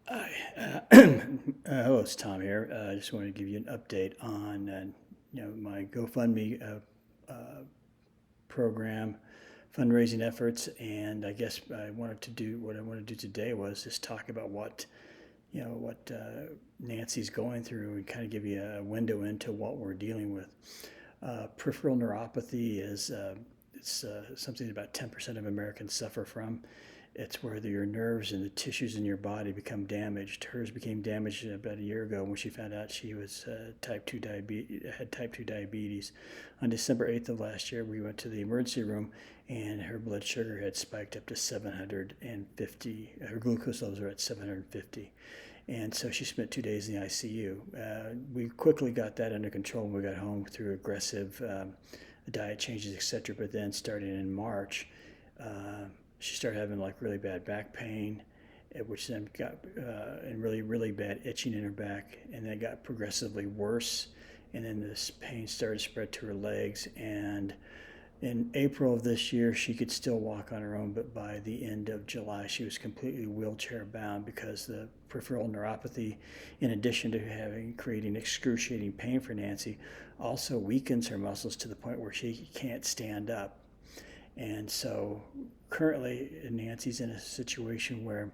Hi, hello, it's Tom here. I just wanted to give you an update on, my GoFundMe program, fundraising efforts, and I guess I wanted to do what I wanted to do today was just talk about what Nancy's going through and kind of give you a window into what we're dealing with. Peripheral neuropathy is it's something about 10% of Americans suffer from. It's where your nerves and the tissues in your body become damaged. Hers became damaged about a year ago when she found out she was had type 2 diabetes. On December 8th of last year, we went to the emergency room and her blood sugar had spiked up to 750. Her glucose levels were at 750. And so she spent 2 days in the ICU. We quickly got that under control when we got home through aggressive diet changes, etc. But then starting in March, she started having like really bad back pain, which then got and really bad itching in her back, and then it got progressively worse. And then this pain started to spread to her legs, and in April of this year, she could still walk on her own, but by the end of July, she was completely wheelchair bound because the peripheral neuropathy, in addition to creating excruciating pain for Nancy, also weakens her muscles to the point where she can't stand up. And so currently, Nancy's in a situation where,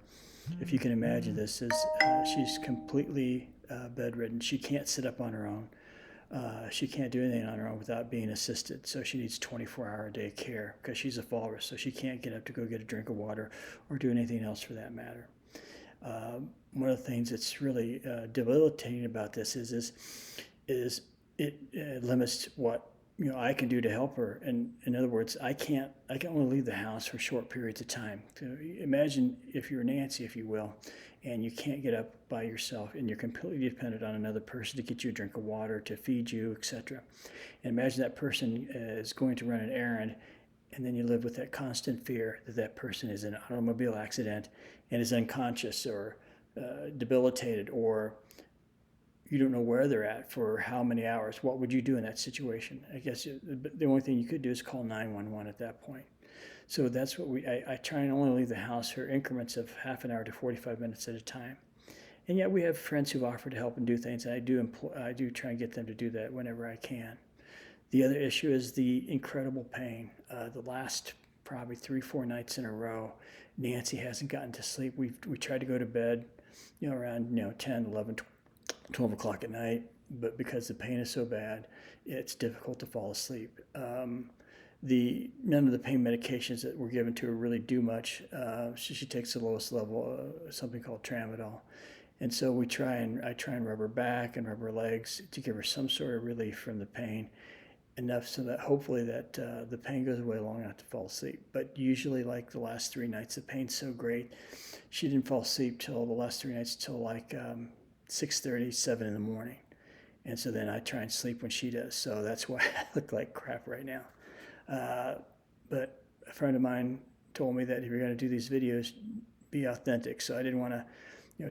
if you can imagine this, is she's completely bedridden. She can't sit up on her own. She can't do anything on her own without being assisted. So she needs 24-hour a day care because she's a walrus. So she can't get up to go get a drink of water or do anything else for that matter. One of the things that's really debilitating about this is it limits what I can do to help her. And in other words, I can only leave the house for short periods of time. So imagine if you're Nancy, if you will, and you can't get up by yourself and you're completely dependent on another person to get you a drink of water, to feed you, etc. And imagine that person is going to run an errand, and then you live with that constant fear that that person is in an automobile accident and is unconscious or debilitated, or you don't know where they're at for how many hours. What would you do in that situation? I guess the only thing you could do is call 911 at that point. So that's what I try and only leave the house for increments of half an hour to 45 minutes at a time. And yet we have friends who've offered to help and do things, and I do try and get them to do that whenever I can. The other issue is the incredible pain. The last probably 3-4 nights in a row, Nancy hasn't gotten to sleep. We tried to go to bed, around 10, 11, 12 o'clock at night, but because the pain is so bad, it's difficult to fall asleep. None of the pain medications that were given to her really do much. She takes the lowest level, something called tramadol. And so I try and rub her back and rub her legs to give her some sort of relief from the pain, enough so that hopefully that the pain goes away long enough to fall asleep. But usually, like the last 3 nights, the pain's so great, she didn't fall asleep till the last 3 nights till like 6:30, 7 in the morning. And so then I try and sleep when she does. So that's why I look like crap right now. But a friend of mine told me that if you're going to do these videos, be authentic. So I didn't want to,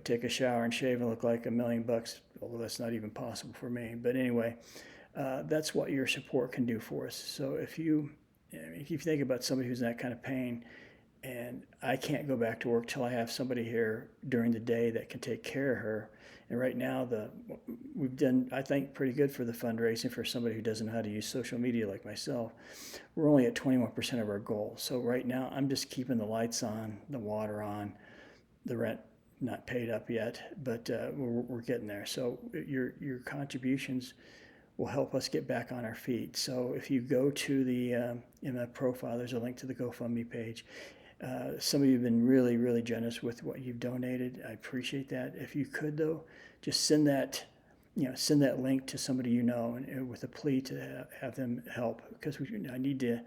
take a shower and shave and look like $1,000,000, although that's not even possible for me. But anyway, that's what your support can do for us. So if you think about somebody who's in that kind of pain, and I can't go back to work till I have somebody here during the day that can take care of her. And right now, we've done, I think, pretty good for the fundraising for somebody who doesn't know how to use social media like myself. We're only at 21% of our goal. So right now, I'm just keeping the lights on, the water on, the rent not paid up yet, but we're getting there. So your contributions will help us get back on our feet. So if you go to in my profile, there's a link to the GoFundMe page. Some of you have been really generous with what you've donated. I appreciate that. If you could, though, just send that link to somebody and with a plea to have them help, because I need to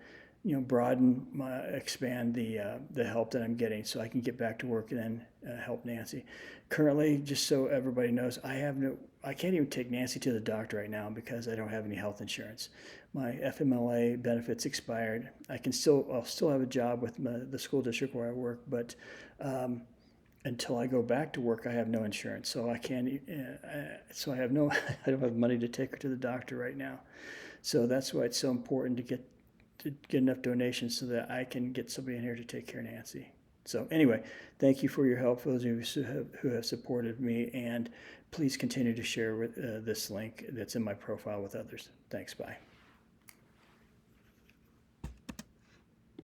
expand the help that I'm getting so I can get back to work and then help Nancy. Currently, just so everybody knows, I can't even take Nancy to the doctor right now because I don't have any health insurance. My FMLA benefits expired. I'll still have a job with the school district where I work, but until I go back to work, I have no insurance. So I can't. So I have no. I don't have money to take her to the doctor right now. So that's why it's so important to get enough donations so that I can get somebody in here to take care of Nancy. So anyway, thank you for your help, those of you who have supported me, and please continue to share with, this link that's in my profile with others. Thanks. Bye.